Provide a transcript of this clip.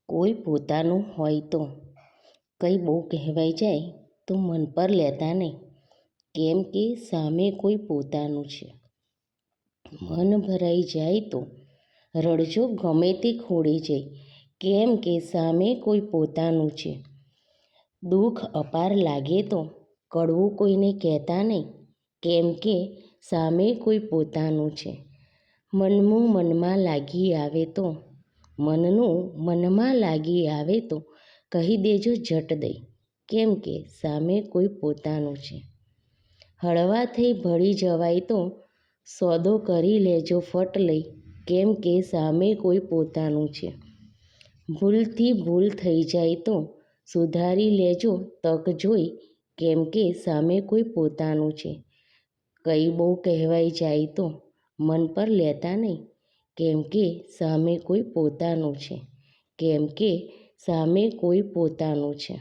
કોઈ પોતાનું હોય તો કંઈ બહુ કહેવાઈ જાય તો મન પર લેતા નહીં, કેમ કે સામે કોઈ પોતાનું છે. મન ભરાઈ જાય તો રડજો ગમે તે ખોળે જાય, કેમ કે સામે કોઈ પોતાનું છે. દુઃખ અપાર લાગે તો કડવું કોઈને કહેતા નહીં, કેમ કે સામે કોઈ પોતાનું છે. મનનું મનમાં લાગી આવે તો કહી દેજો ઝટ દઈ, કેમ કે સામે કોઈ પોતાનું છે. હળવા થઈ ભળી જવાય તો સોદો કરી લેજો ફટ લઈ, કેમ કે સામે કોઈ પોતાનું છે. ભૂલથી ભૂલ થઈ જાય તો સુધારી લેજો તક જોઈ, કેમ કે સામે કોઈ પોતાનું છે. કંઈ બહુ કહેવાઈ જાય તો મન પર લેતા નહીં, કેમ કે સામે કોઈ પોતાનું છે.